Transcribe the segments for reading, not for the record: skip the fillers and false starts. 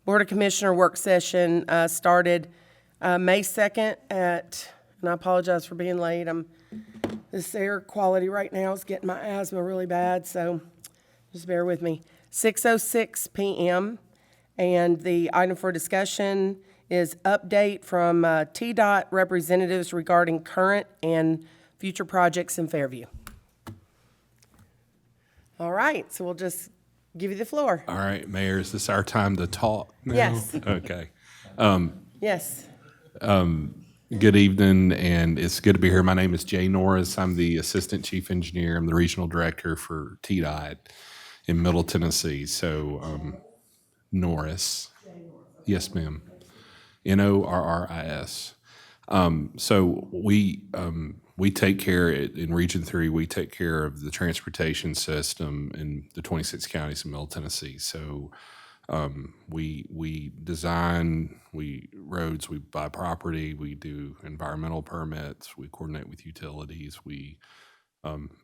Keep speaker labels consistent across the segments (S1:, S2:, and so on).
S1: Board of Commissioner work session started May 2nd and I apologize for being late. This air quality right now is getting my asthma really bad, so just bear with me. 6:06 p.m. And the item for discussion is update from TDOT representatives regarding current and future projects in Fairview. All right, so we'll just give you the floor.
S2: All right, Mayor, is this our time to talk now?
S1: Yes.
S2: Okay.
S1: Yes.
S2: Good evening, and it's good to be here. My name is Jay Norris. I'm the Assistant Chief Engineer. I'm the Regional Director for TDOT in Middle Tennessee. So, Norris. Yes, ma'am. Norris. So we take care in Region 3. We take care of the transportation system in the 26 counties in Middle Tennessee. So we design roads, we buy property, we do environmental permits, we coordinate with utilities, we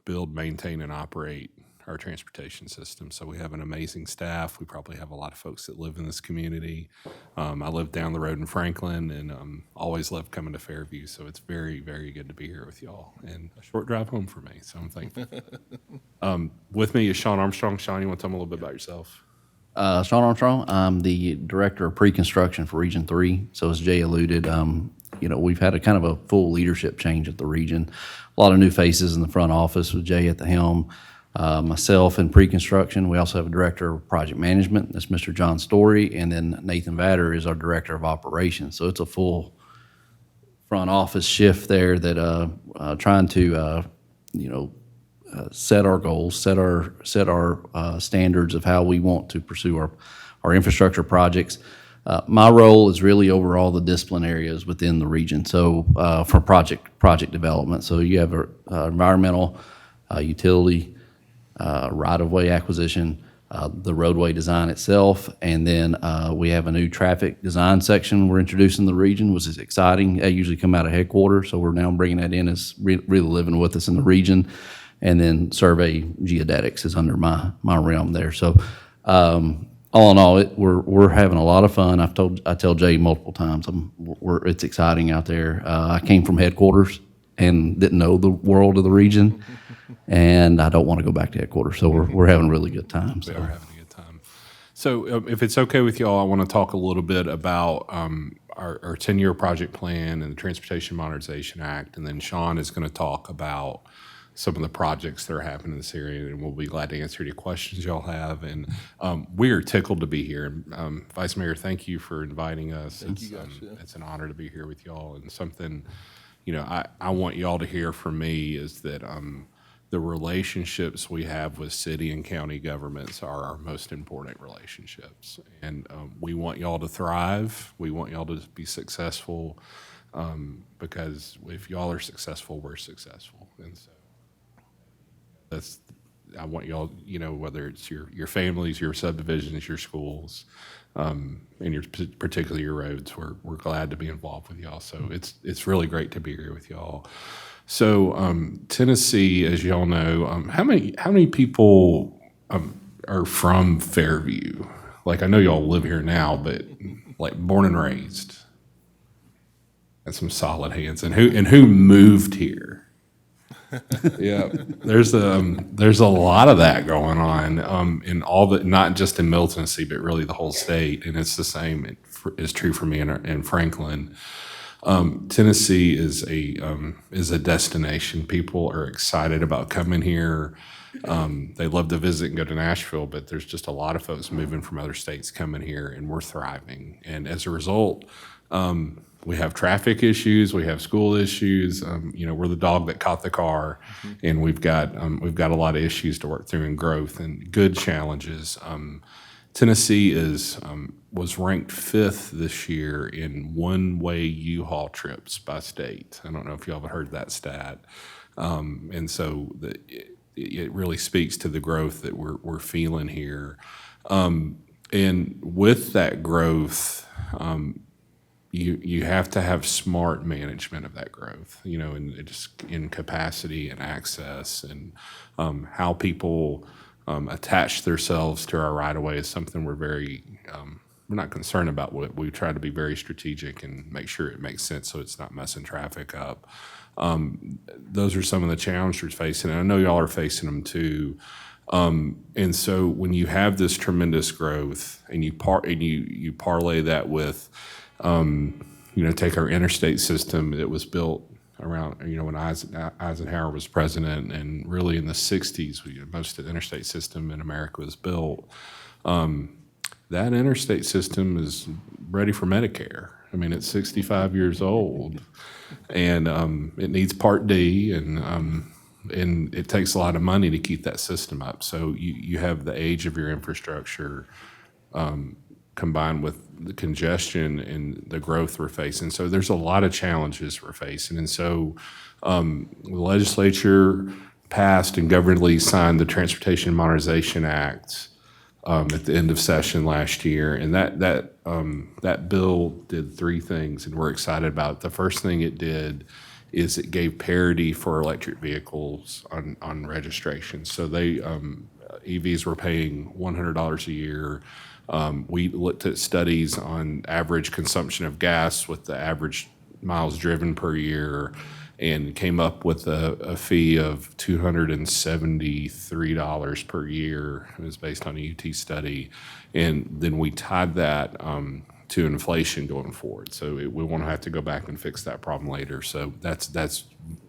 S2: build, maintain, and operate our transportation system. So we have an amazing staff. We probably have a lot of folks that live in this community. I live down the road in Franklin, and always love coming to Fairview. So it's very, very good to be here with y'all, and a short drive home for me. So I'm thankful. With me is Sean Armstrong. Sean, you want to tell me a little bit about yourself?
S3: Sean Armstrong. I'm the Director of Pre-Construction for Region 3. So as Jay alluded, we've had a kind of a full leadership change at the region. A lot of new faces in the front office with Jay at the helm. Myself in pre-construction. We also have a director of project management. That's Mr. John Story. And then Nathan Vatter is our director of operations. So it's a full front office shift there that trying to, set our goals, set our standards of how we want to pursue our infrastructure projects. My role is really over all the discipline areas within the region. So for project development. So you have environmental, utility, right-of-way acquisition, the roadway design itself, and then we have a new traffic design section we're introducing in the region, which is exciting. They usually come out of headquarters, so we're now bringing that in as really living with us in the region. And then survey geodetics is under my realm there. So all in all, we're having a lot of fun. I tell Jay multiple times, it's exciting out there. I came from headquarters and didn't know the world of the region. And I don't want to go back to headquarters, so we're having a really good time.
S2: We are having a good time. So if it's okay with y'all, I want to talk a little bit about our 10-year project plan and the Transportation Modernization Act, and then Sean is going to talk about some of the projects that are happening in this area, and we'll be glad to answer any questions y'all have. And we are tickled to be here. Vice Mayor, thank you for inviting us.
S4: Thank you guys.
S2: It's an honor to be here with y'all, and something I want y'all to hear from me is that the relationships we have with city and county governments are our most important relationships. And we want y'all to thrive. We want y'all to be successful because if y'all are successful, we're successful. And so I want y'all, whether it's your families, your subdivisions, your schools, and particularly your roads, we're glad to be involved with y'all. So it's really great to be here with y'all. So Tennessee, as y'all know, how many people are from Fairview? Like, I know y'all live here now, but like born and raised. That's some solid hands. And who moved here? Yeah, there's a lot of that going on in all the, not just in Middle Tennessee, but really the whole state. And it's the same is true for me in Franklin. Tennessee is a destination. People are excited about coming here. They love to visit and go to Nashville, but there's just a lot of folks moving from other states coming here, and we're thriving. And as a result, we have traffic issues, we have school issues. We're the dog that caught the car, and we've got a lot of issues to work through in growth and good challenges. Tennessee was ranked 5th this year in one-way U-Haul trips by state. I don't know if y'all have heard that stat. And so it really speaks to the growth that we're feeling here. And with that growth, you have to have smart management of that growth, and just in capacity and access, and how people attach themselves to our right-of-way is something we're very we're not concerned about what we try to be very strategic and make sure it makes sense so it's not messing traffic up. Those are some of the challenges we're facing, and I know y'all are facing them too. And so when you have this tremendous growth and you parlay that with, take our interstate system that was built around, when Eisenhower was president, and really in the 60s, most of the interstate system in America was built. That interstate system is ready for Medicare. I mean, it's 65 years old, and it needs Part D, and it takes a lot of money to keep that system up. So you have the age of your infrastructure combined with the congestion and the growth we're facing. So there's a lot of challenges we're facing. And so the legislature passed and governably signed the Transportation Modernization Act at the end of session last year. And that bill did three things, and we're excited about it. The first thing it did is it gave parity for electric vehicles on registration. So EVs were paying $100 a year. We looked at studies on average consumption of gas with the average miles driven per year, and came up with a fee of $273 per year. It was based on a UT study. And then we tied that to inflation going forward. So we won't have to go back and fix that problem later. So that's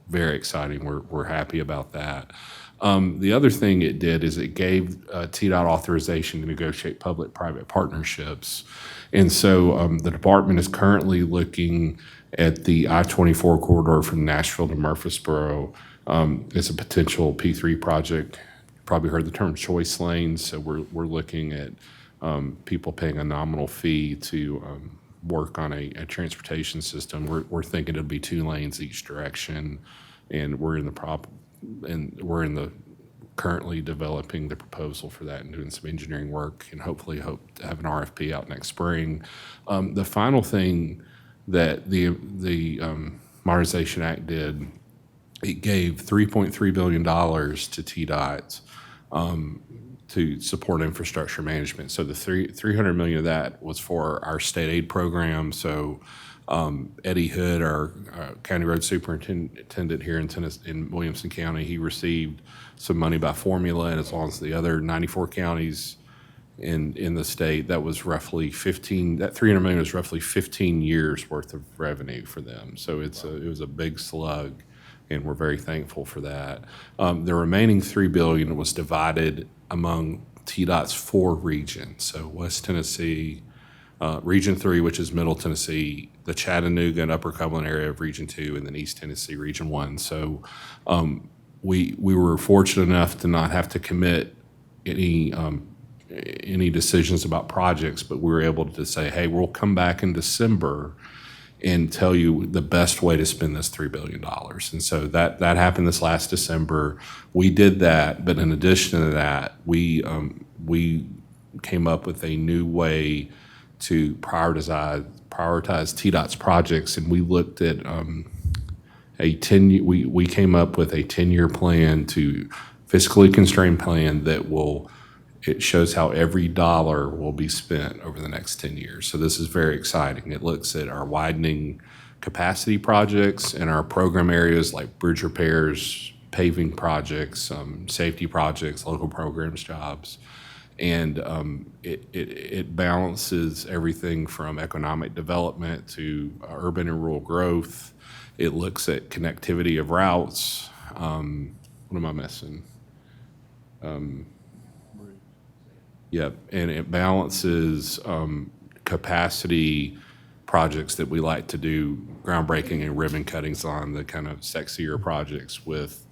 S2: very exciting. We're happy about that. The other thing it did is it gave TDOT authorization to negotiate public-private partnerships. And so the department is currently looking at the I-24 corridor from Nashville to Murfreesboro. It's a potential P3 project. Probably heard the term choice lanes. So we're looking at people paying a nominal fee to work on a transportation system. We're thinking it'll be 2 lanes each direction, and we're currently developing the proposal for that and doing some engineering work, and hopefully hope to have an RFP out next spring. The final thing that the Modernization Act did, it gave $3.3 billion to TDOT to support infrastructure management. So the $300 million of that was for our state aid program. So Eddie Hood, our county road superintendent here in Williamson County, he received some money by formula, and as long as the other 94 counties in the state, that was roughly that $300 million was roughly 15 years worth of revenue for them. So it was a big slug, and we're very thankful for that. The remaining $3 billion was divided among TDOT's 4 regions. So West Tennessee, Region 3, which is Middle Tennessee, the Chattanooga and Upper Cumberland area of Region 2, and then East Tennessee, Region 1. So we were fortunate enough to not have to commit any decisions about projects, but we were able to say, hey, we'll come back in December and tell you the best way to spend this $3 billion. And so that happened this last December. We did that, but in addition to that, we came up with a new way to prioritize TDOT's projects, and we looked at we came up with a 10-year plan, to fiscally constrained plan that it shows how every dollar will be spent over the next 10 years. So this is very exciting. It looks at our widening capacity projects and our program areas like bridge repairs, paving projects, safety projects, local programs, jobs. And it balances everything from economic development to urban and rural growth. It looks at connectivity of routes. What am I missing? Yep, and it balances capacity projects that we like to do, groundbreaking and ribbon cuttings on, the kind of sexier projects, with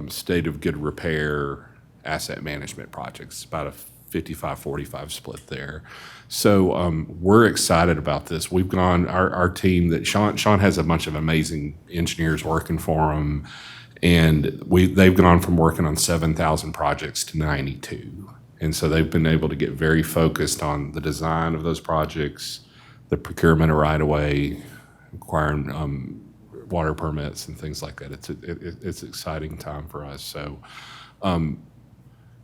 S2: state of good repair asset management projects. About a 55-45 split there. So we're excited about this. We've gone, our team that Sean has a bunch of amazing engineers working for him, and they've gone from working on 7,000 projects to 92. And so they've been able to get very focused on the design of those projects, the procurement of right-of-way, acquiring water permits and things like that. It's an exciting time for us. So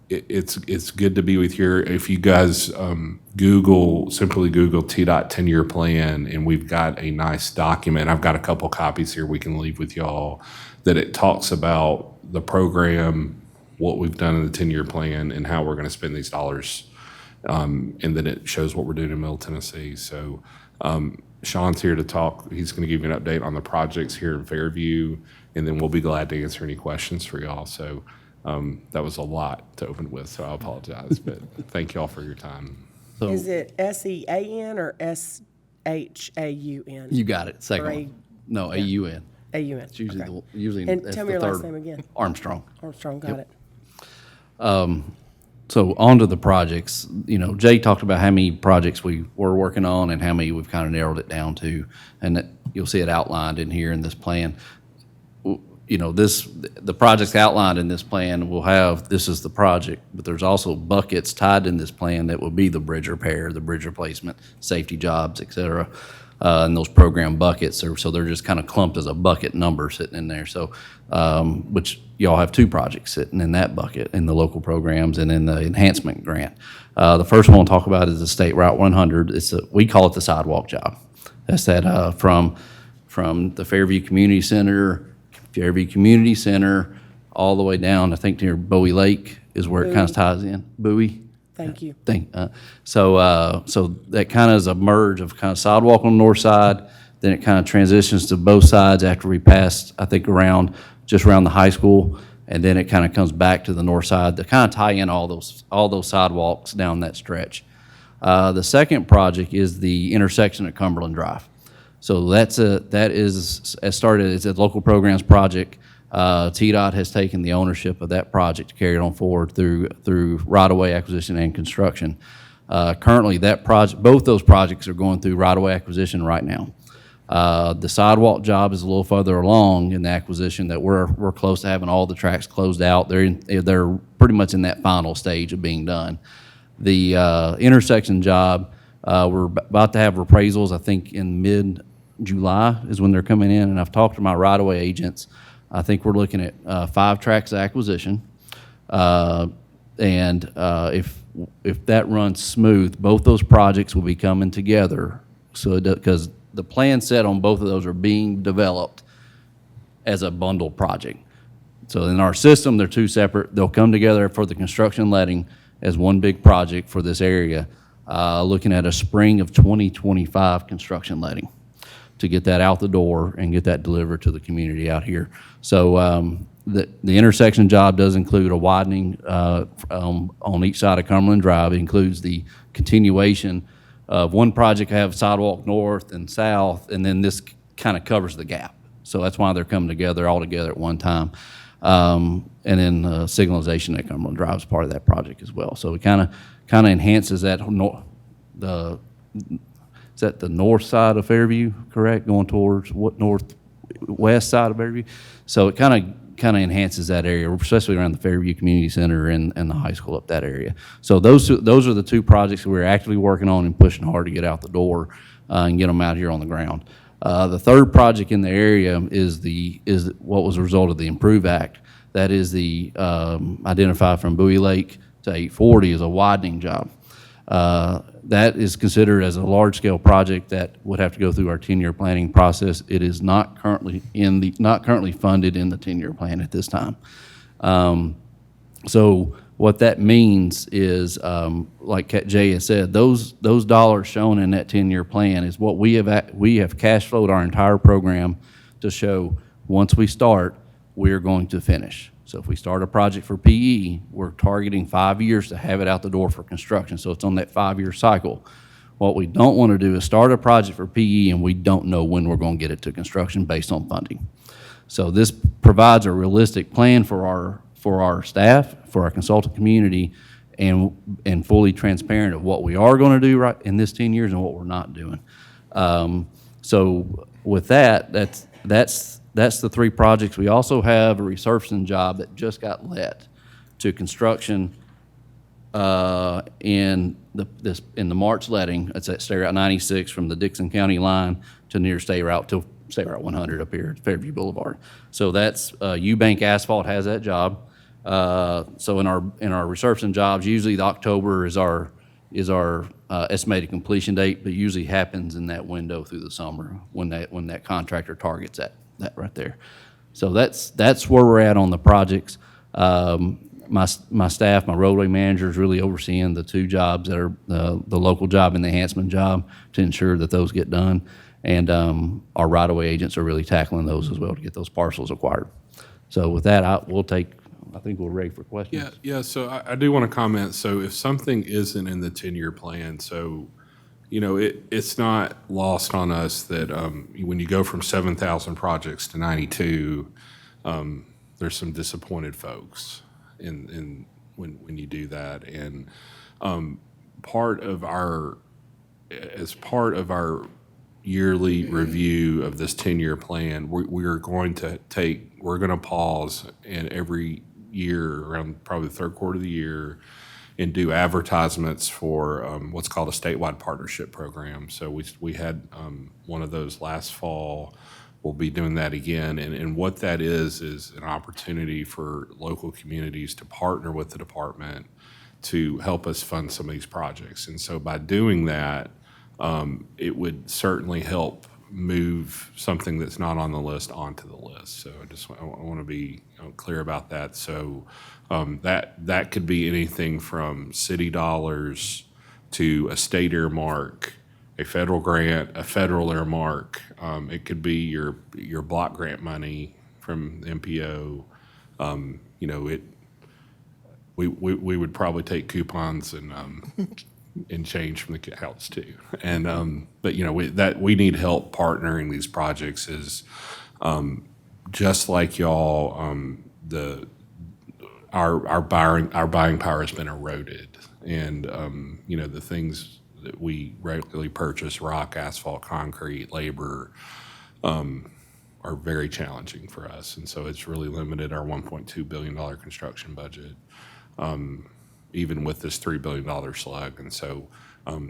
S2: it's good to be with you. If you guys simply Google TDOT 10-year plan, and we've got a nice document. I've got a couple copies here we can leave with y'all that it talks about the program, what we've done in the 10-year plan, and how we're going to spend these dollars. And then it shows what we're doing in Middle Tennessee. So Sean's here to talk. He's going to give you an update on the projects here in Fairview, and then we'll be glad to answer any questions for y'all. So that was a lot to open with, so I apologize. But thank y'all for your time.
S3: So
S1: Is it SEAN or SHAUN?
S3: you got it. Second
S1: Or
S3: one. No, AUN.
S1: AUN.
S3: It's usually
S1: Okay.
S3: usually
S1: And
S3: that's
S1: tell me
S3: the
S1: your last
S3: third.
S1: name again.
S3: Armstrong.
S1: Armstrong, got it.
S3: So on to the projects. Jay talked about how many projects we were working on and how many we've kind of narrowed it down to, and that you'll see it outlined in here in this plan. The projects outlined in this plan will have, this is the project, but there's also buckets tied in this plan that will be the bridge repair, the bridge replacement, safety jobs, et cetera. And those program buckets, so they're just kind of clumped as a bucket number sitting in there. So, which y'all have 2 projects sitting in that bucket, in the local programs and in the enhancement grant. The first one we'll talk about is the State Route 100. We call it the sidewalk job. That's that from the Fairview Community Center, all the way down, I think near Bowie Lake is where it kind of ties in. Bowie?
S1: Thank you.
S3: So that kind of is a merge of kind of sidewalk on the north side, then it kind of transitions to both sides after we pass, I think, just around the high school, and then it kind of comes back to the north side to kind of tie in all those sidewalks down that stretch. The second project is the intersection at Cumberland Drive. So that is started as a local programs project. TDOT has taken the ownership of that project to carry it on forward through right-of-way acquisition and construction. Currently, both those projects are going through right-of-way acquisition right now. The sidewalk job is a little further along in the acquisition, that we're close to having all the tracks closed out. They're pretty much in that final stage of being done. The intersection job, we're about to have appraisals, I think in mid-July is when they're coming in, and I've talked to my right-of-way agents. I think we're looking at 5 tracks of acquisition. If that runs smooth, both those projects will be coming together. So because the plan set on both of those are being developed as a bundle project. So in our system, they're 2 separate. They'll come together for the construction letting as one big project for this area, looking at a spring of 2025 construction letting to get that out the door and get that delivered to the community out here. So the intersection job does include a widening on each side of Cumberland Drive. It includes the continuation of one project, have sidewalk north and south, and then this kind of covers the gap. So that's why they're coming together all together at one time. And then signalization at Cumberland Drive is part of that project as well. So it kind of enhances that is that the north side of Fairview, correct? Going towards what, northwest side of Fairview? So it kind of enhances that area, especially around the Fairview Community Center and the high school up that area. So those are the 2 projects we're actively working on and pushing hard to get out the door and get them out here on the ground. The third project in the area is what was a result of the Improve Act. That is the identified from Bowie Lake to 840 is a widening job. That is considered as a large-scale project that would have to go through our 10-year planning process. It is not currently funded in the 10-year plan at this time. So what that means is, like Jay has said, those dollars shown in that 10-year plan is what we have cash flowed our entire program to show. Once we start, we are going to finish. So if we start a project for PE, we're targeting 5 years to have it out the door for construction. So it's on that 5-year cycle. What we don't want to do is start a project for PE and we don't know when we're going to get it to construction based on funding. So this provides a realistic plan for our staff, for our consultant community, and fully transparent of what we are going to do right in this 10 years and what we're not doing. So with that's the 3 projects. We also have a resurfacing job that just got let to construction in the March letting. It's at State Route 96 from the Dixon County line to near State Route 100 up here at Fairview Boulevard. So that's Eubank Asphalt has that job. So in our resurfacing jobs, usually the October is our estimated completion date, but usually happens in that window through the summer when that contractor targets that right there. So that's where we're at on the projects. My staff, my roadway manager is really overseeing the two jobs that are the local job and the enhancement job to ensure that those get done. And our right-of-way agents are really tackling those as well to get those parcels acquired. So with that, I think we're ready for questions.
S2: Yeah. So I do want to comment. So if something isn't in the 10-year plan, so, it's not lost on us that when you go from 7,000 projects to 92, there's some disappointed folks when you do that. And as part of our yearly review of this 10-year plan, we're going to pause and every year around probably the third quarter of the year and do advertisements for what's called a statewide partnership program. So we had one of those last fall. We'll be doing that again. And what that is an opportunity for local communities to partner with the department to help us fund some of these projects. And so by doing that, it would certainly help move something that's not on the list onto the list. So I want to be clear about that. So that could be anything from city dollars to a state earmark, a federal grant, a federal earmark. It could be your block grant money from the MPO. We would probably take coupons and change from the house too. And but we need help partnering these projects. Is just like y'all, our buying power has been eroded, and the things that we regularly purchase, rock, asphalt, concrete, labor, are very challenging for us, and so it's really limited our $1.2 billion construction budget. Even with this $3 billion slug. And so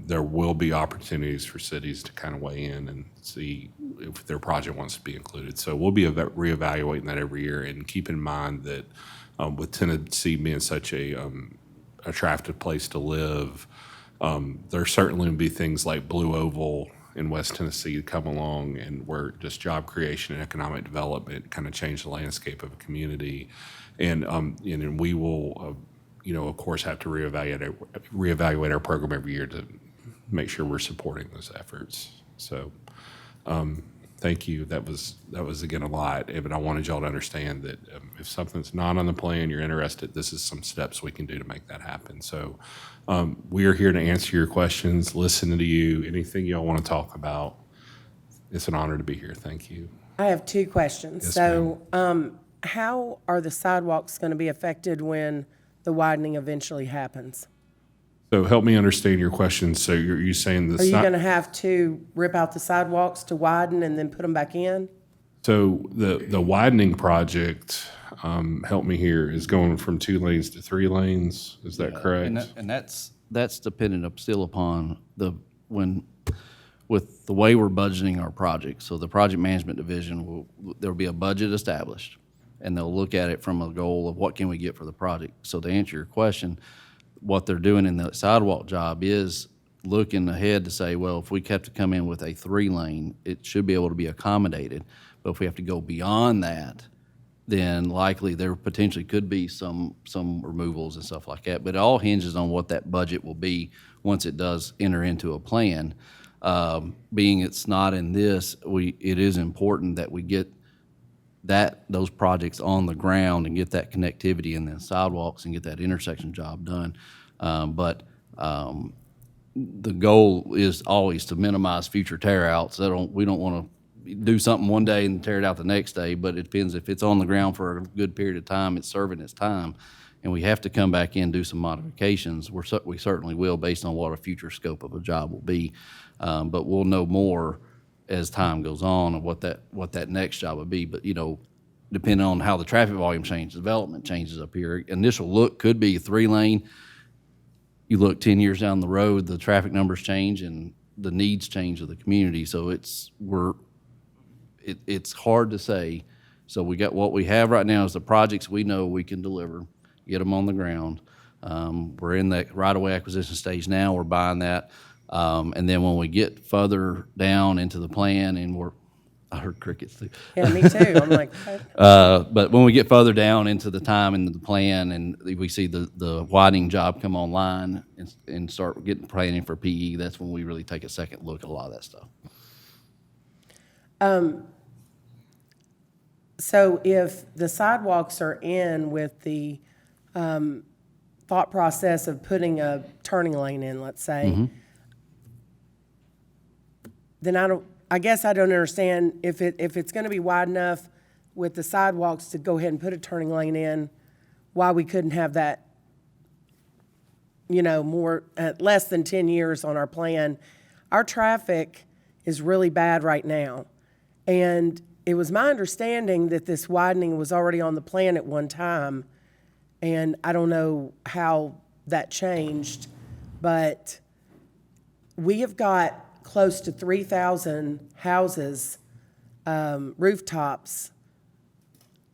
S2: there will be opportunities for cities to kind of weigh in and see if their project wants to be included. So we'll be reevaluating that every year, and keep in mind that with Tennessee being such a attractive place to live, there certainly will be things like Blue Oval in West Tennessee come along, and where just job creation and economic development kind of change the landscape of a community. And we will of course, have to reevaluate our program every year to make sure we're supporting those efforts. So, thank you. That was again a lot, but I wanted y'all to understand that if something's not on the plan, you're interested, this is some steps we can do to make that happen. So, we are here to answer your questions, listen to you, anything y'all want to talk about. It's an honor to be here. Thank you.
S1: I have two questions.
S2: Yes,
S1: So, how are the sidewalks going to be affected when the widening eventually happens?
S2: So help me understand your question. So you're saying
S1: Are you going to have to rip out the sidewalks to widen and then put them back in?
S2: So the widening project, help me here, is going from 2 lanes to 3 lanes. Is that correct?
S3: And that's dependent still upon with the way we're budgeting our projects. So the project management division there'll be a budget established, and they'll look at it from a goal of what can we get for the project. So to answer your question, what they're doing in the sidewalk job is looking ahead to say, well, if we have to come in with a 3-lane, it should be able to be accommodated. But if we have to go beyond that, then likely there potentially could be some removals and stuff like that. But it all hinges on what that budget will be once it does enter into a plan. Being it's not in this, it is important that we get those projects on the ground and get that connectivity and then sidewalks and get that intersection job done. But the goal is always to minimize future tear outs. We don't want to do something one day and tear it out the next day, but it depends. If it's on the ground for a good period of time, it's serving its time, and we have to come back in and do some modifications, we certainly will based on what a future scope of a job will be. But we'll know more as time goes on of what that next job would be. But, depending on how the traffic volume changes, development changes up here, initial look could be 3-lane. You look 10 years down the road, the traffic numbers change and the needs change of the community. So it's hard to say. So we got what we have right now is the projects we know we can deliver, get them on the ground. We're in the right-of-way acquisition stage now. We're buying that. And then when we get further down into the plan, and I heard crickets too.
S1: Yeah, me too. I'm like, what?
S3: But when we get further down into the time and the plan, and we see the widening job come online and start getting planning for PE, that's when we really take a second look at a lot of that stuff.
S1: So if the sidewalks are in with the thought process of putting a turning lane in, let's say, then I guess I don't understand if it's going to be wide enough with the sidewalks to go ahead and put a turning lane in, why we couldn't have that, more, less than 10 years on our plan. Our traffic is really bad right now. And it was my understanding that this widening was already on the plan at one time. And I don't know how that changed, but we have got close to 3,000 houses, rooftops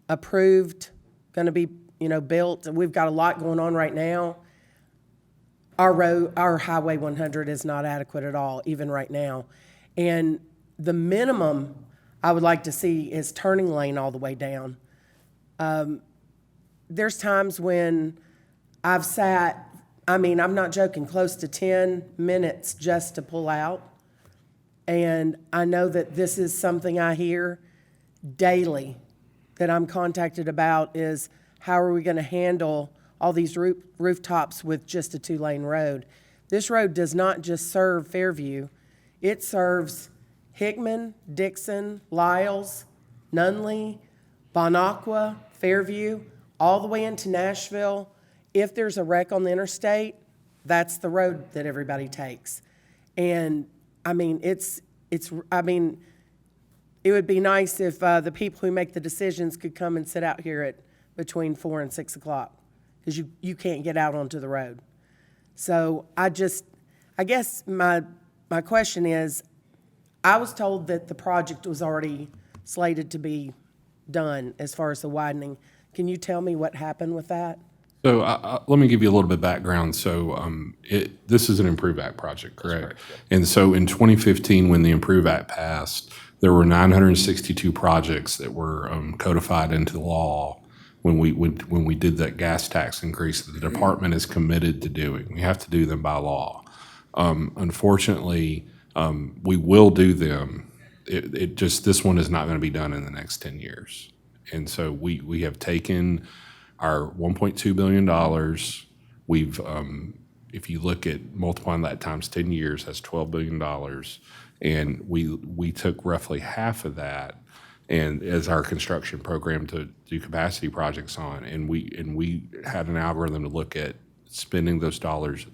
S1: approved, going to be, built. We've got a lot going on right now. Our Highway 100 is not adequate at all, even right now. And the minimum I would like to see is turning lane all the way down. There's times when I've sat, I'm not joking, close to 10 minutes just to pull out. And I know that this is something I hear daily that I'm contacted about is how are we going to handle all these rooftops with just a 2-lane road? This road does not just serve Fairview. It serves Hickman, Dixon, Lyles, Nunley, Bonacqua, Fairview, all the way into Nashville. If there's a wreck on the interstate, that's the road that everybody takes. And it would be nice if the people who make the decisions could come and sit out here at between 4 and 6 o'clock, because you can't get out onto the road. So I guess my question is, I was told that the project was already slated to be done as far as the widening. Can you tell me what happened with that?
S2: So let me give you a little bit of background. So this is an Improve Act project, correct? And so in 2015, when the Improve Act passed, there were 962 projects that were codified into law when we did that gas tax increase that the department is committed to doing. We have to do them by law. Unfortunately, we will do them. This one is not going to be done in the next 10 years. And so we have taken our $1.2 billion. We've, if you look at multiplying that times 10 years, that's $12 billion. And we took roughly half of that and as our construction program to do capacity projects on. And we had an algorithm to look at spending those dollars.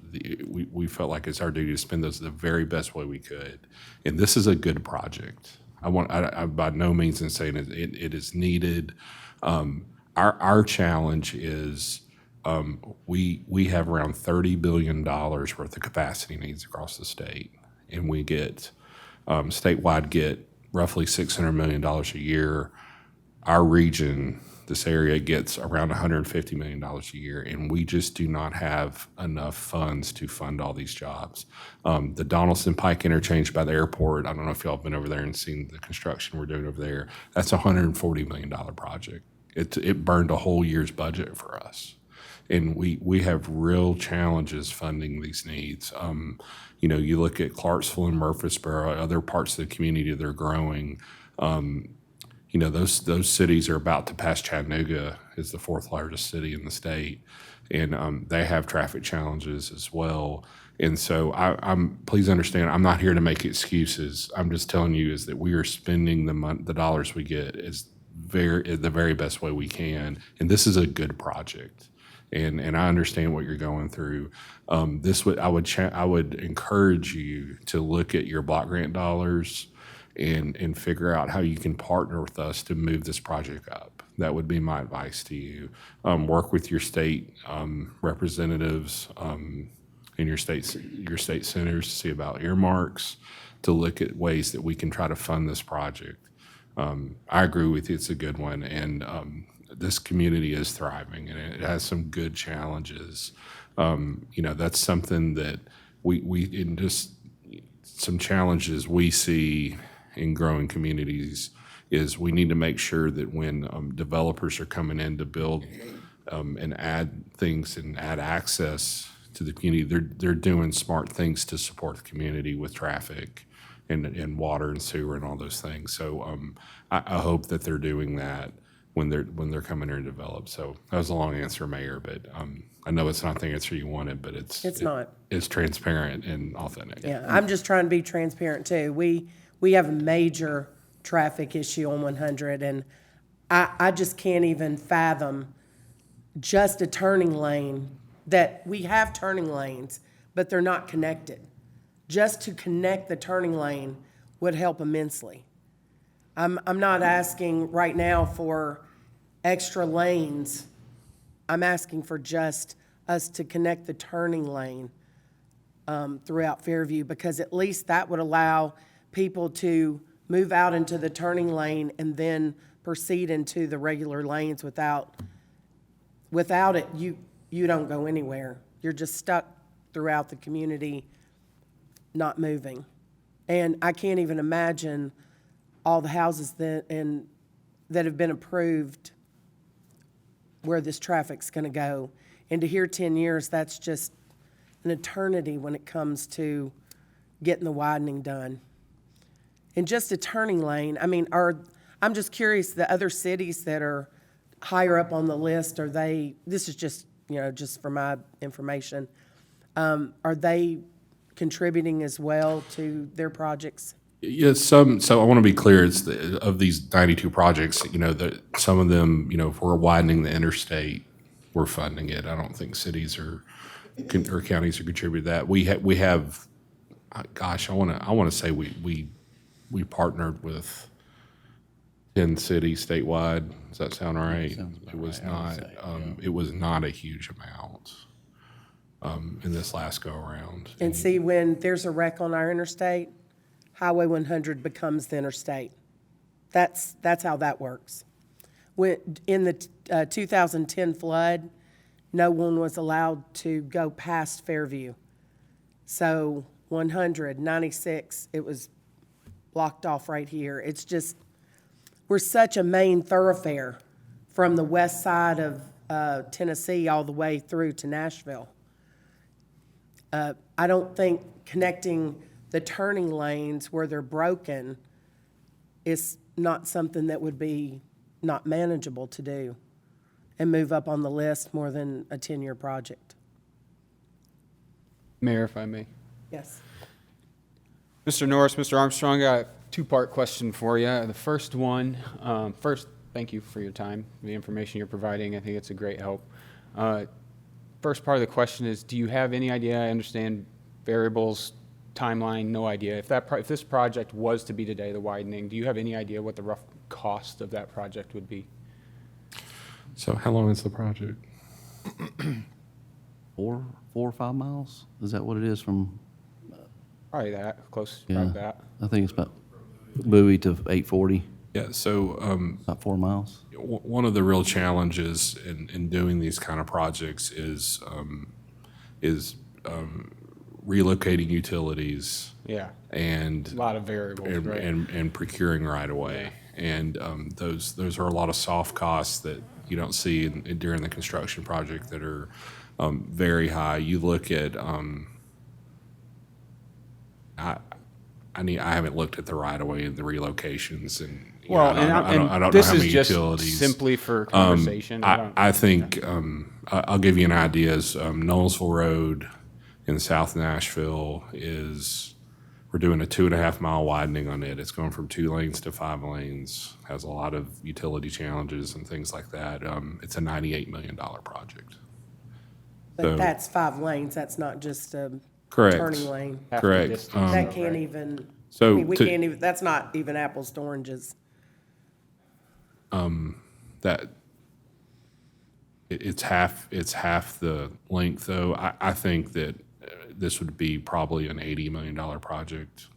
S2: We felt like it's our duty to spend those the very best way we could. And this is a good project. I by no means in saying it is needed. Our challenge is we have around $30 billion worth of capacity needs across the state, and we get statewide get roughly $600 million a year. Our region, this area, gets around $150 million a year, and we just do not have enough funds to fund all these jobs. The Donaldson Pike interchange by the airport, I don't know if y'all have been over there and seen the construction we're doing over there. That's a $140 million project. It burned a whole year's budget for us. And we have real challenges funding these needs. You look at Clarksville and Murfreesboro, other parts of the community that are growing. Those cities are about to pass Chattanooga as the 4th largest city in the state, and they have traffic challenges as well. And so please understand, I'm not here to make excuses. I'm just telling you is that we are spending the dollars we get the very best way we can, and this is a good project. And I understand what you're going through. I would encourage you to look at your block grant dollars and figure out how you can partner with us to move this project up. That would be my advice to you. Work with your state representatives and your state senators to see about earmarks, to look at ways that we can try to fund this project. I agree with you; it's a good one, and this community is thriving, and it has some good challenges. That's something that we in just some challenges we see in growing communities is we need to make sure that when developers are coming in to build and add things and add access to the community, they're doing smart things to support the community with traffic and water and sewer and all those things. So I hope that they're doing that when they're coming here to develop. So that was a long answer, Mayor, but I know it's not the answer you wanted, but it's
S1: not.
S2: It's transparent and authentic.
S1: Yeah, I'm just trying to be transparent too. We have a major traffic issue on 100, and I just can't even fathom just a turning lane, that we have turning lanes, but they're not connected. Just to connect the turning lane would help immensely. I'm not asking right now for extra lanes. I'm asking for just us to connect the turning lane throughout Fairview, because at least that would allow people to move out into the turning lane and then proceed into the regular lanes. Without it, you don't go anywhere. You're just stuck throughout the community, not moving. And I can't even imagine all the houses that have been approved where this traffic's going to go. And to hear 10 years, that's just an eternity when it comes to getting the widening done. And just a turning lane, I mean, I'm just curious, the other cities that are higher up on the list, this is just, just for my information, are they contributing as well to their projects?
S2: Yes, some. So I want to be clear. Of these 92 projects, that some of them, if we're widening the interstate, we're funding it. I don't think cities or counties are contributing to that. We have, gosh, I want to say we partnered with 10 cities statewide. Does that sound right? It was not. It was not a huge amount in this last go around.
S1: And see, when there's a wreck on our interstate, Highway 100 becomes the interstate. That's how that works. In the 2010 flood, no one was allowed to go past Fairview. So 100, 96, it was blocked off right here. It's just, we're such a main thoroughfare from the west side of Tennessee all the way through to Nashville. I don't think connecting the turning lanes where they're broken is not something that would be not manageable to do and move up on the list more than a 10-year project.
S4: Mayor, if I may.
S1: Yes.
S4: Mr. Norris, Mr. Armstrong, I got a two-part question for you. The first one, thank you for your time, the information you're providing. I think it's a great help. First part of the question is, do you have any idea? I understand variables, timeline, no idea. If this project was to be today, the widening, do you have any idea what the rough cost of that project would be?
S2: So how long is the project?
S3: 4 or 5 miles? Is that what it is from?
S4: Probably that, close,
S3: Yeah,
S4: about that.
S3: I think it's about Bowie to 840,
S2: Yeah. So
S3: about 4 miles.
S2: one of the real challenges in doing these kind of projects is relocating utilities
S4: Yeah,
S2: and
S4: a lot of variables, right?
S2: and procuring right away. And those are a lot of soft costs that you don't see during the construction project that are very high. You look at I haven't looked at the right of way and the relocations and
S4: Well,
S2: I don't know
S4: this
S2: how
S4: is
S2: many
S4: just
S2: utilities.
S4: simply for conversation.
S2: I think I'll give you an idea. Is Knowlesville Road in South Nashville we're doing a 2.5 mile widening on it. It's going from 2 lanes to 5 lanes. Has a lot of utility challenges and things like that. It's a $98 million project.
S1: But
S2: So-
S1: that's 5 lanes. That's not just a
S2: Correct.
S1: turning lane.
S4: half the
S2: Correct.
S4: distance,
S1: That
S4: right?
S1: can't even,
S2: So
S1: I mean, we
S2: to-
S1: can't even, that's not even apples to oranges.
S2: that it's half the length though. I think that this would be probably an $80 million project.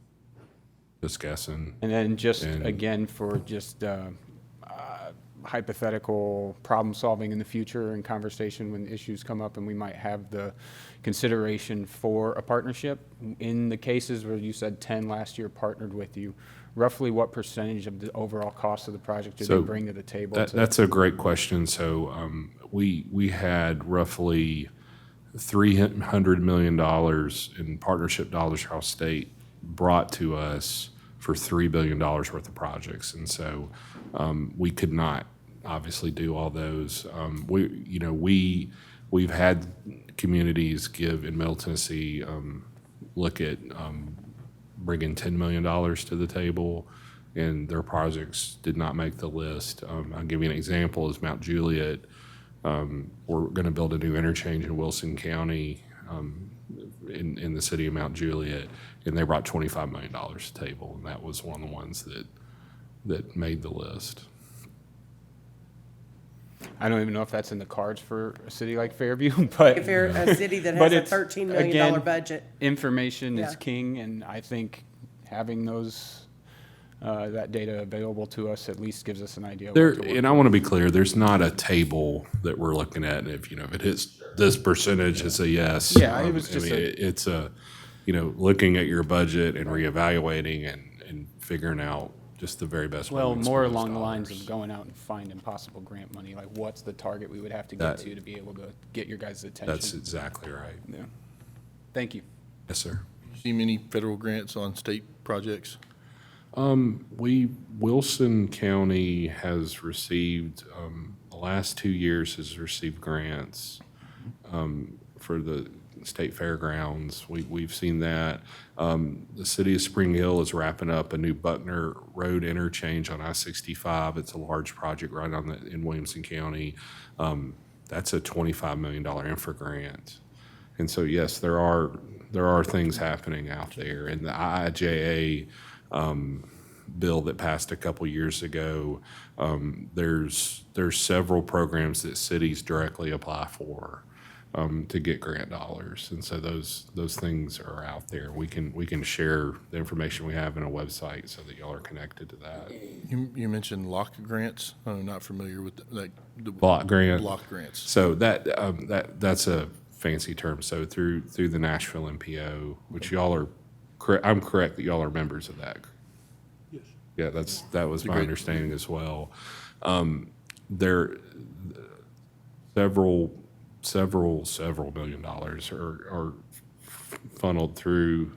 S2: Just guessing.
S4: And then just
S2: And-
S4: again for just hypothetical problem solving in the future and conversation when issues come up and we might have the consideration for a partnership. In the cases where you said 10 last year partnered with you, roughly what percentage of the overall cost of the project do they
S2: So
S4: bring to the table?
S2: That's a great question. So we had roughly $300 million in partnership dollars across state brought to us for $3 billion worth of projects. And so we could not obviously do all those. We've had communities give in Middle Tennessee, look at bringing $10 million to the table, and their projects did not make the list. I'll give you an example is Mount Juliet. We're going to build a new interchange in Wilson County in the city of Mount Juliet, and they brought $25 million to the table, and that was one of the ones that made the list.
S4: I don't even know if that's in the cards for a city like Fairview, but
S1: If you're a city that
S4: But
S1: has a
S4: it's,
S1: $13 million
S4: again,
S1: budget.
S4: information is
S1: Yeah.
S4: king, and I think having that data available to us at least gives us an idea. Of
S2: There,
S4: what to work
S2: and I want to be clear, there's not a table that we're looking at, and if it hits this percentage, it's a yes.
S4: Yeah, it was just
S2: it's looking at your budget and reevaluating and figuring out just the very best way
S4: Well,
S2: to
S4: more
S2: spend those
S4: along the lines
S2: dollars.
S4: of going out and finding possible grant money, like what's the target we would have to get to be able to get your guys' attention?
S2: That's exactly right.
S4: Yeah. Thank you.
S2: Yes, sir.
S5: See many federal grants on state projects?
S2: Wilson County has received, the last 2 years has received grants for the state fairgrounds. We've seen that. The city of Spring Hill is wrapping up a new Buckner Road interchange on I-65. It's a large project right in Williamson County. That's a $25 million infra grant. And so, yes, there are things happening out there. And the IIJA bill that passed a couple years ago, there's several programs that cities directly apply for to get grant dollars, and so those things are out there. We can share the information we have in a website so that y'all are connected to that.
S5: You mentioned lock grants. I'm not familiar with the
S2: Block grant.
S5: block grants.
S2: So that's a fancy term. So through the Nashville MPO, which y'all are, I'm correct that y'all are members of that. Yes. Yeah, that was my
S5: great-
S2: understanding as well. There, several $million are funneled through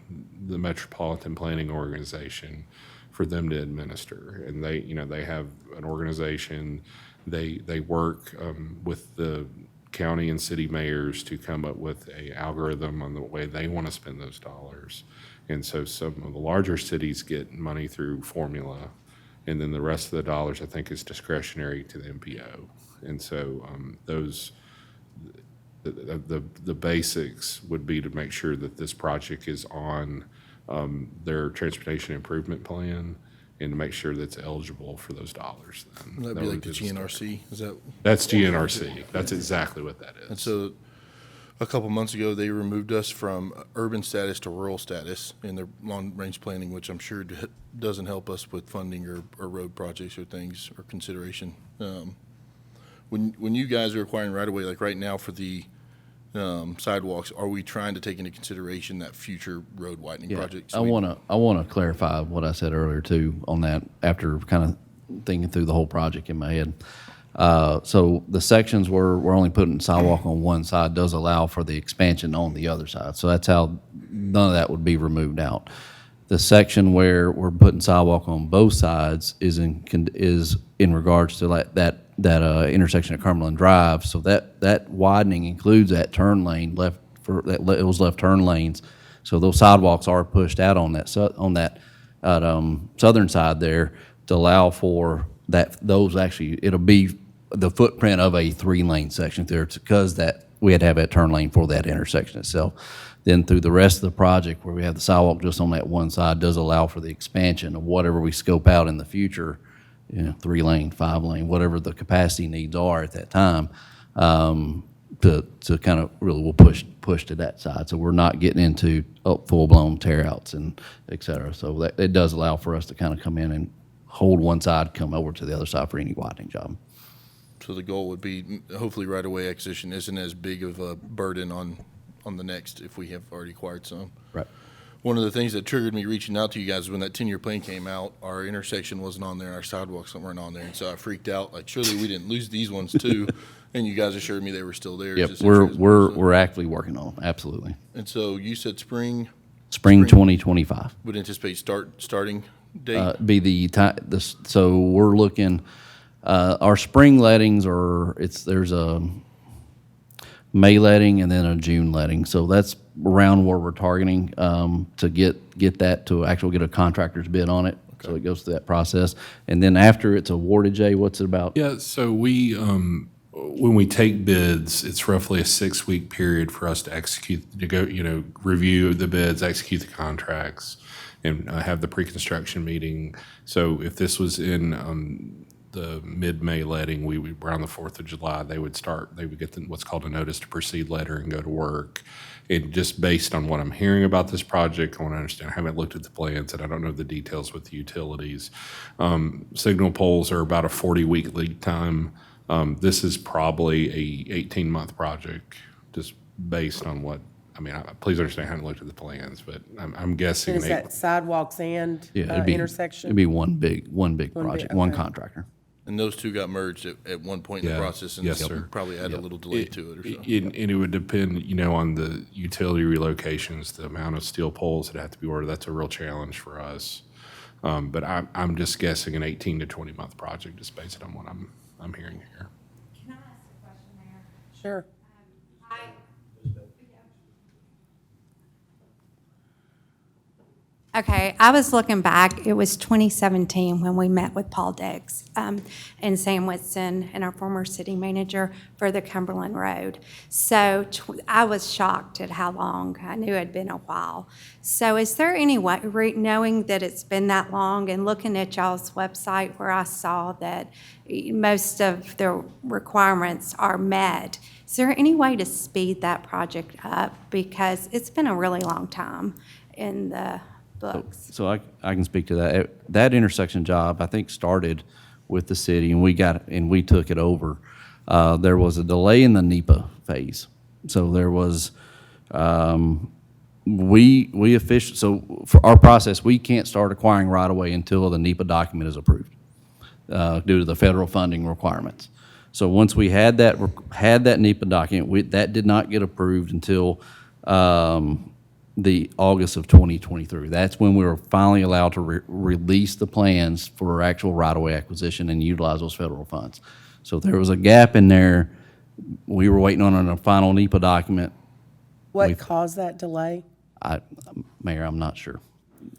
S2: the Metropolitan Planning Organization for them to administer. And they have an organization, they work with the county and city mayors to come up with a algorithm on the way they want to spend those dollars. And so some of the larger cities get money through formula, and then the rest of the dollars, I think, is discretionary to the MPO. And so the basics would be to make sure that this project is on their transportation improvement plan and to make sure that it's eligible for those dollars. Then.
S5: That'd
S2: That
S5: be
S2: would
S5: like the
S2: be start.
S5: GNRC, is that?
S2: That's GNRC. That's exactly what that is.
S5: And so a couple months ago, they removed us from urban status to rural status in their long-range planning, which I'm sure doesn't help us with funding or road projects or things or consideration. When you guys are acquiring right-of-way, like right now for the sidewalks, are we trying to take into consideration that future road widening project?
S3: I want to clarify what I said earlier too on that after kind of thinking through the whole project in my head. So the sections where we're only putting sidewalk on one side does allow for the expansion on the other side. So that's how none of that would be removed out. The section where we're putting sidewalk on both sides is in regards to like that intersection at Cumberland Drive. So that widening includes that turn lane those left turn lanes. So those sidewalks are pushed out on that southern side there to allow for that. Those actually, it'll be the footprint of a 3-lane section there because that we had to have that turn lane for that intersection itself. Then through the rest of the project where we have the sidewalk just on that one side does allow for the expansion of whatever we scope out in the future, 3-lane, 5-lane, whatever the capacity needs are at that time, to kind of really will push to that side. So we're not getting into full-blown tear-outs and et cetera. So it does allow for us to kind of come in and hold one side, come over to the other side for any widening job.
S5: So the goal would be hopefully right-of-way acquisition isn't as big of a burden on the next if we have already acquired some.
S3: Right.
S5: One of the things that triggered me reaching out to you guys is when that 10-year plan came out, our intersection wasn't on there, our sidewalks weren't on there, and so I freaked out, like, surely we didn't lose these ones too, and you guys assured me they were still there.
S3: Yep,
S5: Is this insurance bonus?
S3: we're actively working on them, absolutely.
S5: And so you said spring
S3: Spring 2025.
S5: would anticipate starting date?
S3: Be the time, so we're looking, our spring lettings there's a May letting and then a June letting. So that's around where we're targeting, to get that to actually get a contractor's bid on it. So it goes through that process. And then after it's awarded, Jay, what's it about?
S2: Yeah, so we, when we take bids, it's roughly a 6-week period for us to execute, to go, review the bids, execute the contracts, and have the pre-construction meeting. So if this was in the mid-May letting, we would, around the 4th of July, they would get what's called a notice to proceed letter and go to work. And just based on what I'm hearing about this project, I want to understand, I haven't looked at the plans and I don't know the details with the utilities. Signal poles are about a 40-week lead time. This is probably a 18-month project, just based on what, please understand, I haven't looked at the plans, but I'm guessing.
S1: Is that sidewalks and intersection?
S3: It'd be one big project, one
S1: okay.
S3: contractor.
S5: And those two got merged at one point in the
S2: Yeah.
S5: process, and
S2: Yes,
S5: this
S2: sir.
S5: probably had a little delay to it or so.
S2: And it would depend, on the utility relocations, the amount of steel poles that have to be ordered. That's a real challenge for us. But I'm just guessing an 18 to 20-month project, just based on what I'm hearing here.
S6: Can I ask a question, Mayor?
S1: Sure.
S6: Okay, I was looking back, it was 2017 when we met with Paul Diggs and Sam Whitson and our former city manager for the Cumberland Road. So I was shocked at how long, I knew it had been a while. So is there any way, knowing that it's been that long and looking at y'all's website where I saw that most of the requirements are met, is there any way to speed that project up? Because it's been a really long time in the books.
S3: So I can speak to that. That intersection job, I think, started with the city, and we took it over. There was a delay in the NEPA phase. So there was, so for our process, we can't start acquiring right-of-way until the NEPA document is approved, due to the federal funding requirements. So once we had that NEPA document, that did not get approved until, the August of 2023. That's when we were finally allowed to release the plans for actual right-of-way acquisition and utilize those federal funds. So there was a gap in there. We were waiting on a final NEPA document.
S1: What caused that delay?
S3: Mayor, I'm not sure.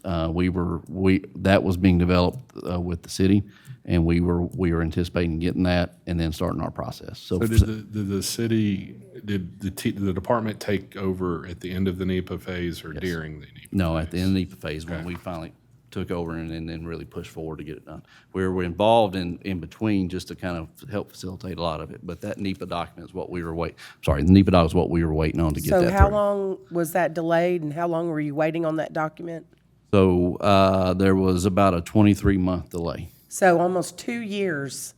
S3: That was being developed with the city, and we were anticipating getting that and then starting our process. So
S2: did the city, did the department take over at the end of the NEPA phase or during the NEPA phase?
S3: No, at the end of the NEPA phase, when we finally took over and then really pushed forward to get it done. We were involved in between just to kind of help facilitate a lot of it, but that NEPA document is what we were the NEPA doc is what we were waiting on to get that through.
S1: So how long was that delayed, and how long were you waiting on that document?
S3: So there was about a 23-month delay.
S1: So almost 2 years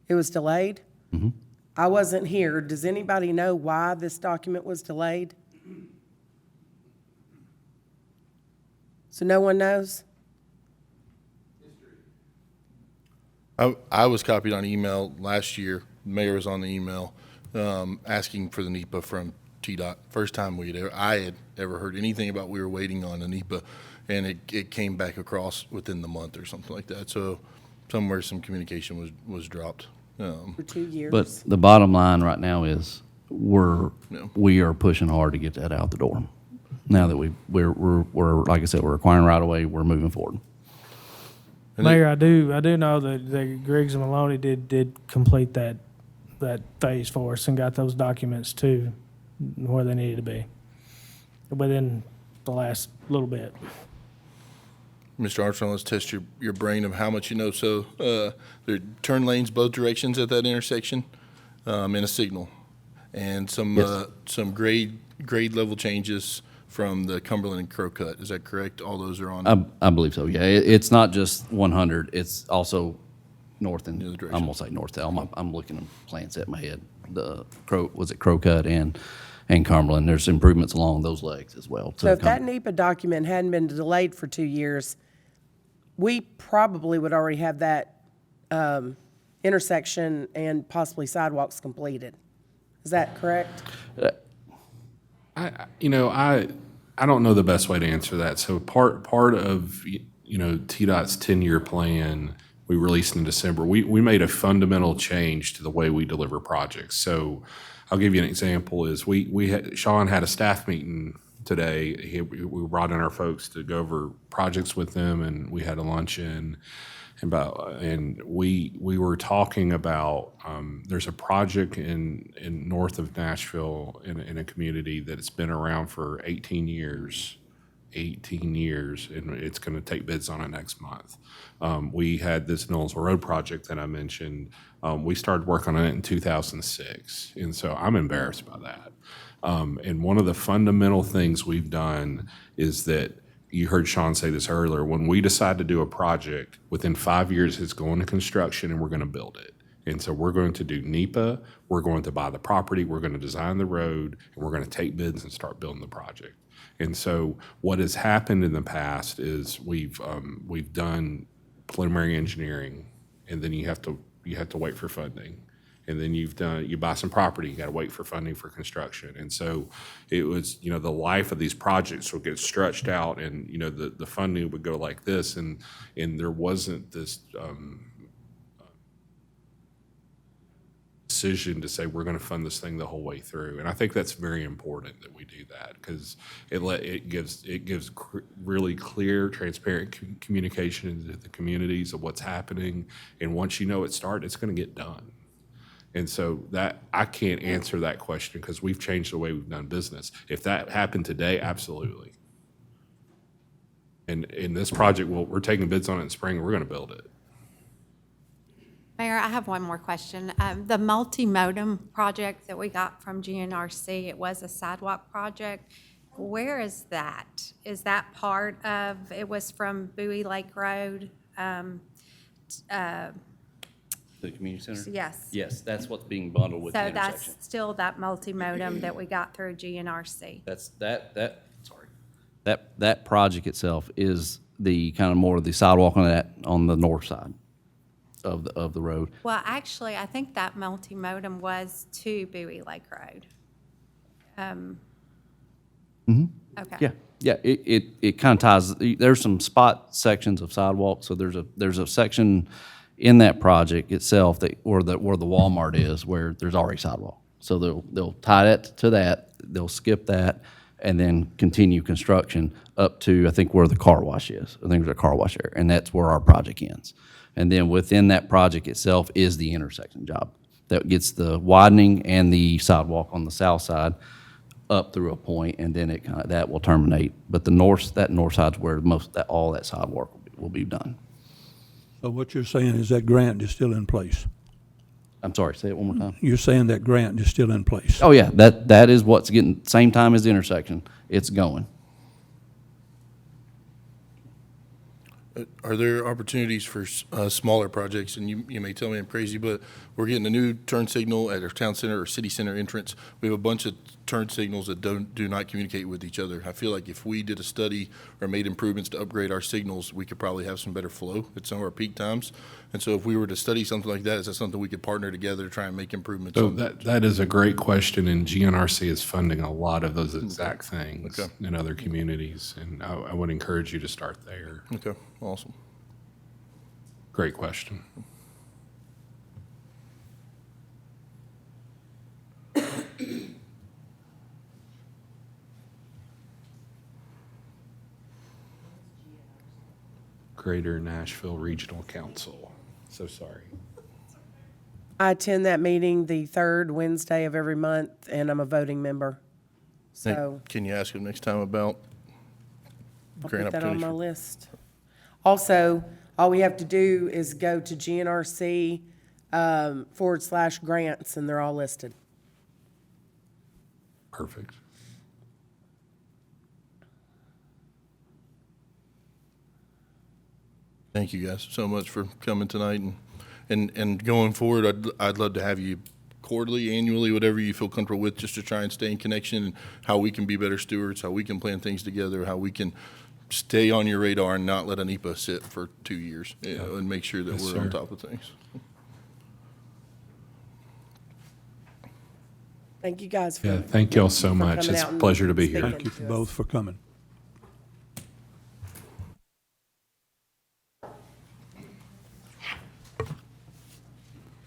S1: it was delayed? Mm-hmm. I wasn't here. Does anybody know why this document was delayed? So no one knows?
S5: I was copied on email last year. The mayor was on the email asking for the NEPA from TDOT. First time I had ever heard anything about we were waiting on a NEPA, and it came back across within the month or something like that. So somewhere some communication was dropped.
S1: For 2 years?
S3: But the bottom line right now is we are pushing hard to get that out the door. Now that we're like I said, we're acquiring right away, we're moving forward.
S7: Mayor, I do know that Griggs and Maloney did complete that phase for us and got those documents to where they needed to be within the last little bit.
S5: Mr. Armstrong, let's test your brain of how much you know. So there are turn lanes both directions at that intersection, and a signal, and some grade level changes from the Cumberland and Crow Cut. Is that correct? All those are on?
S3: I believe so, yeah. It's not just 100, it's also north and,
S5: The other direction.
S3: I'm gonna say north. I'm looking at plans at my head. The Crowcut and Cumberland. There's improvements along those legs as well.
S1: So if that NEPA document hadn't been delayed for 2 years, we probably would already have that intersection and possibly sidewalks completed. Is that correct?
S2: I don't know the best way to answer that. So part of, TDOT's 10-year plan we released in December, we made a fundamental change to the way we deliver projects. So I'll give you an example is Sean had a staff meeting today. We brought in our folks to go over projects with them, and we had a luncheon. And we were talking about there's a project in north of Nashville in a community that's been around for 18 years, and it's going to take bids on it next month. We had this Knowlesville Road project that I mentioned. We started working on it in 2006, and so I'm embarrassed by that. And one of the fundamental things we've done is that you heard Sean say this earlier. When we decide to do a project, within 5 years, it's going to construction and we're going to build it. And so we're going to do NEPA, we're going to buy the property, we're going to design the road, and we're going to take bids and start building the project. And so what has happened in the past is we've done preliminary engineering, and then you have to wait for funding. And then you buy some property, you got to wait for funding for construction. And so it was, the life of these projects would get stretched out, and, the funding would go like this, and there wasn't this decision to say we're going to fund this thing the whole way through. And I think that's very important that we do that, because it gives really clear, transparent communication to the communities of what's happening. And once you know it started, it's going to get done. And so that I can't answer that question because we've changed the way we've done business. If that happened today, absolutely. And in this project, we're taking bids on it in spring, and we're going to build it.
S6: Mayor, I have one more question. The multi-modem project that we got from GNRC, it was a sidewalk project. Where is that? Is that part of, it was from Bowie Lake Road?
S3: The community center?
S6: Yes.
S3: Yes, that's what's being bundled with the
S6: So
S3: intersection.
S6: that's still that multi-modem that we got through GNRC?
S3: That project itself is the kind of more of the sidewalk on the north side of the road.
S6: Well, actually, I think that multi-modem was to Bowie Lake Road. Okay.
S3: Yeah, it kind of ties, there's some spot sections of sidewalk, so there's a section in that project itself where the Walmart is, where there's already sidewalk. So they'll tie that to that, they'll skip that, and then continue construction up to, I think, where the car wash is. I think there's a car wash there, and that's where our project ends. And then within that project itself is the intersection job that gets the widening and the sidewalk on the south side up through a point, and then that will terminate. But that north side's where all that sidewalk will be done.
S8: So what you're saying is that grant is still in place?
S3: I'm sorry, say it one more time.
S8: You're saying that grant is still in place?
S3: Oh, yeah, that is what's getting, same time as the intersection, it's going.
S5: Are there opportunities for smaller projects? And you may tell me I'm crazy, but we're getting a new turn signal at our town center or city center entrance. We have a bunch of turn signals that do not communicate with each other. I feel like if we did a study or made improvements to upgrade our signals, we could probably have some better flow at some of our peak times. And so if we were to study something like that, is that something we could partner together to try and make improvements
S2: So
S5: on?
S2: that is a great question, and GNRC is funding a lot of those exact things
S5: Okay.
S2: in other communities, and I would encourage you to start there.
S5: Okay, awesome.
S2: Great question. Greater Nashville Regional Council. So sorry.
S1: I attend that meeting the third Wednesday of every month, and I'm a voting member. So
S5: Can you ask him next time about
S1: I'll
S5: grant
S1: put that on
S5: opportunities?
S1: my list. Also, all we have to do is go to GNRC /grants, and they're all listed.
S2: Perfect.
S5: Thank you guys so much for coming tonight and And going forward, I'd love to have you quarterly, annually, whatever you feel comfortable with, just to try and stay in connection and how we can be better stewards, how we can plan things together, how we can stay on your radar and not let an EPA sit for 2 years, you know, and make sure that
S2: Yes,
S5: we're on
S2: sir.
S5: top of things.
S1: Thank you guys for.
S2: Yeah, thank y'all so
S1: for
S2: much.
S1: coming
S2: It's
S1: out
S2: a
S1: and
S2: pleasure to be here.
S1: speaking
S8: Thank you
S1: to us.
S8: both for coming.